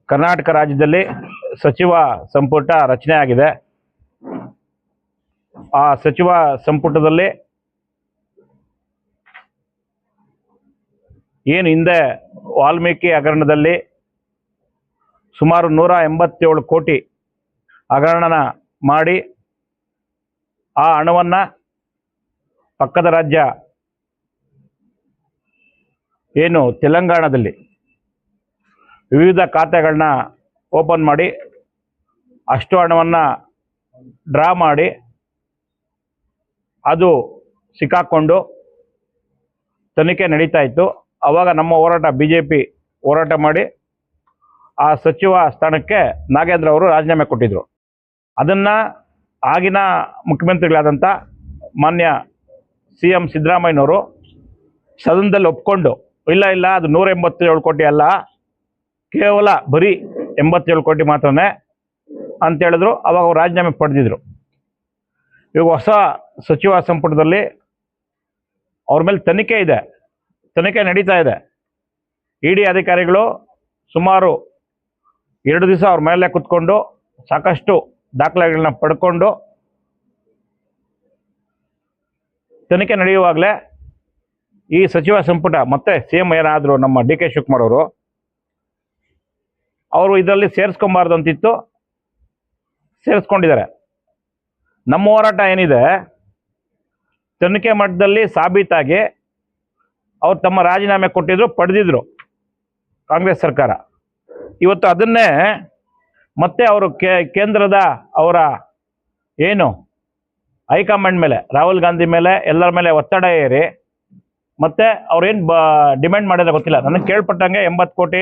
ಕರ್ನಾಟಕ ರಾಜ್ಯದಲ್ಲಿ ಸಚಿವ ಸಂಪುಟ ರಚನೆ ಆಗಿದೆ. ಆ ಸಚಿವ ಸಂಪುಟದಲ್ಲಿ ಏನು ಹಿಂದೆ ವಾಲ್ಮೀಕಿ ಹಗರಣದಲ್ಲಿ ಸುಮಾರು 187 ಕೋಟಿ ಹಗರಣ ಮಾಡಿ ಆ ಹಣವನ್ನು ಪಕ್ಕದ ರಾಜ್ಯ ಏನು ತೆಲಂಗಾಣದಲ್ಲಿ ವಿವಿಧ ಖಾತೆಗಳನ್ನ ಓಪನ್ ಮಾಡಿ ಅಷ್ಟು ಹಣವನ್ನು ಡ್ರಾ ಮಾಡಿ ಅದು ಸಿಕ್ಕಾಕೊಂಡು ತನಿಖೆ ನಡೀತಾ ಇತ್ತು. ಆವಾಗ ನಮ್ಮ ಹೋರಾಟ BJP ಹೋರಾಟ ಮಾಡಿ ಆ ಸಚಿವ ಸ್ಥಾನಕ್ಕೆ ನಾಗೇಂದ್ರ ಅವರು ರಾಜೀನಾಮೆ ಕೊಟ್ಟಿದ್ದರು. ಅದನ್ನು ಆಗಿನ ಮುಖ್ಯಮಂತ್ರಿಗಳಾದಂಥ ಮಾನ್ಯ CM ಸಿದ್ದರಾಮಯ್ಯನವರು ಸದನದಲ್ಲಿ ಒಪ್ಕೊಂಡು ಇಲ್ಲ ಅದು 187 ಕೋಟಿ ಅಲ್ಲ, ಕೇವಲ ಬರೀ 87 ಕೋಟಿ ಮಾತ್ರನೇ ಅಂತೇಳಿದ್ರು. ಅವಾಗ ಅವರು ರಾಜೀನಾಮೆ ಪಡೆದಿದ್ರು. ಇವಾಗ ಹೊಸ ಸಚಿವ ಸಂಪುಟದಲ್ಲಿ ಅವ್ರ ಮೇಲೆ ತನಿಖೆ ನಡೀತಾ ಇದೆ. ED ಅಧಿಕಾರಿಗಳು ಸುಮಾರು 2 ದಿವಸ ಅವ್ರ ಮೇಲೆ ಕುತ್ಕೊಂಡು ಸಾಕಷ್ಟು ದಾಖಲೆಗಳನ್ನ ಪಡ್ಕೊಂಡು ತನಿಖೆ ನಡೆಯುವಾಗಲೇ ಈ ಸಚಿವ ಸಂಪುಟ ಮತ್ತೆ CM ಏನಾದರೂ ನಮ್ಮ DK ಶಿವಕುಮಾರ್ ಅವರು ಇದರಲ್ಲಿ ಸೇರಿಸ್ಕೊಬಾರ್ದು ಅಂತಿತ್ತು, ಸೇರಿಸ್ಕೊಂಡಿದ್ದಾರೆ. ನಮ್ಮ ಹೋರಾಟ ಏನಿದೆ, ತನಿಖೆ ಮಟ್ಟದಲ್ಲಿ ಸಾಬೀತಾಗಿ ಅವ್ರು ತಮ್ಮ ರಾಜೀನಾಮೆ ಪಡೆದಿದ್ರು ಕಾಂಗ್ರೆಸ್ ಸರ್ಕಾರ. ಇವತ್ತು ಅದನ್ನೇ ಮತ್ತೆ ಅವರು ಕೇಂದ್ರದ ಅವರ ಏನು ಹೈಕಮಾಂಡ್ ಮೇಲೆ, ರಾಹುಲ್ ಗಾಂಧಿ ಮೇಲೆ, ಎಲ್ಲರ ಮೇಲೆ ಒತ್ತಡ ಏರಿ ಮತ್ತೆ ಅವ್ರೇನು ಡಿಮ್ಯಾಂಡ್ ಮಾಡಿದ್ರೆ ಗೊತ್ತಿಲ್ಲ, ನನಗೆ ಕೇಳ್ಪಟ್ಟಂಗೆ 80 ಕೋಟಿ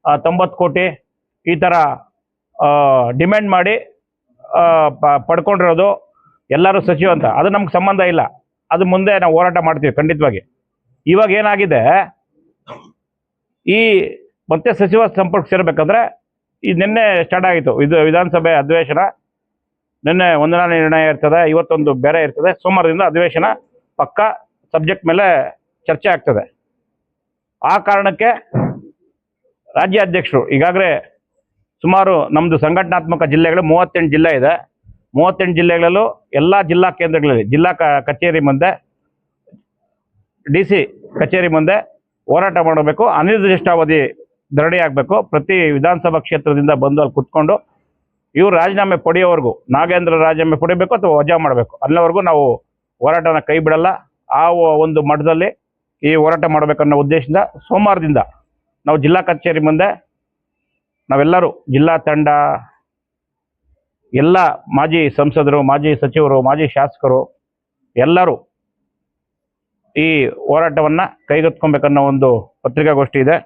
90 ಕೋಟಿ ಈ ಥರ ಡಿಮ್ಯಾಂಡ್ ಮಾಡಿ ಪಡ್ಕೊಂಡಿರೋದು ಎಲ್ಲರೂ ಸಚಿವ ಅಂತ. ಅದು ನಮ್ಗೆ ಸಂಬಂಧ ಇಲ್ಲ, ಅದು ಮುಂದೆ ನಾವು ಹೋರಾಟ ಮಾಡ್ತೀವಿ ಖಂಡಿತವಾಗಿ. ಇವಾಗ ಏನಾಗಿದೆ, ಈ ಮತ್ತೆ ಸಚಿವ ಸಂಪುಟಕ್ಕೆ ಸೇರಬೇಕಂದ್ರೆ ಈ ನಿನ್ನೆ ಸ್ಟಾರ್ಟ್ ಆಗಿತ್ತು ಇದು ವಿಧಾನಸಭೆ ಅಧಿವೇಶನ. ನಿನ್ನೆ ವಂದನಾ ನಿರ್ಣಯ ಇರ್ತದೆ, ಇವತ್ತೊಂದು ಬೇರೆ ಇರ್ತದೆ. ಸೋಮವಾರದಿಂದ ಅಧಿವೇಶನ ಪಕ್ಕ ಸಬ್ಜೆಕ್ಟ್ ಮೇಲೆ ಚರ್ಚೆ ಆಗ್ತದೆ. ಆ ಕಾರಣಕ್ಕೆ ರಾಜ್ಯಾಧ್ಯಕ್ಷರು ಈಗಾಗಲೇ ಸುಮಾರು ನಮ್ಮದು ಸಂಘಟನಾತ್ಮಕ ಜಿಲ್ಲೆಗಳು 38 ಜಿಲ್ಲೆ ಇದೆ. 38 ಜಿಲ್ಲೆಗಳಲ್ಲೂ ಎಲ್ಲ ಜಿಲ್ಲಾ ಕೇಂದ್ರಗಳಲ್ಲಿ ಜಿಲ್ಲಾ ಕಚೇರಿ ಮುಂದೆ, DC ಕಚೇರಿ ಮುಂದೆ ಹೋರಾಟ ಮಾಡಬೇಕು. ಅನಿರ್ದಿಷ್ಟಾವಧಿ ಧರಣಿ ಆಗಬೇಕು. ಪ್ರತಿ ವಿಧಾನಸಭಾ ಕ್ಷೇತ್ರದಿಂದ ಬಂದು ಅಲ್ಲಿ ಕುತ್ಕೊಂಡು ಇವರು ರಾಜೀನಾಮೆ ಪಡೆಯೋವರೆಗೂ, ನಾಗೇಂದ್ರ ರಾಜೀನಾಮೆ ಪಡಿಬೇಕು ಅಥವಾ ವಜಾ ಮಾಡಬೇಕು, ಅಲ್ಲಿವರೆಗೂ ನಾವು ಹೋರಾಟನ ಕೈ ಬಿಡಲ್ಲ. ಆ ಒಂದು ಮಟ್ಟದಲ್ಲಿ ಈ ಹೋರಾಟ ಮಾಡಬೇಕನ್ನೋ ಉದ್ದೇಶದಿಂದ ಸೋಮವಾರದಿಂದ ನಾವು ಜಿಲ್ಲಾ ಕಚೇರಿ ಮುಂದೆ ನಾವೆಲ್ಲರೂ ಜಿಲ್ಲಾ ತಂಡ, ಎಲ್ಲ ಮಾಜಿ ಸಂಸದರು, ಮಾಜಿ ಸಚಿವರು, ಮಾಜಿ ಶಾಸಕರು ಎಲ್ಲರೂ ಈ ಹೋರಾಟವನ್ನು ಕೈಗೆತ್ತಿಕೊಬೇಕನ್ನೋ ಒಂದು ಪತ್ರಿಕಾಗೋಷ್ಠಿ ಇದೆ.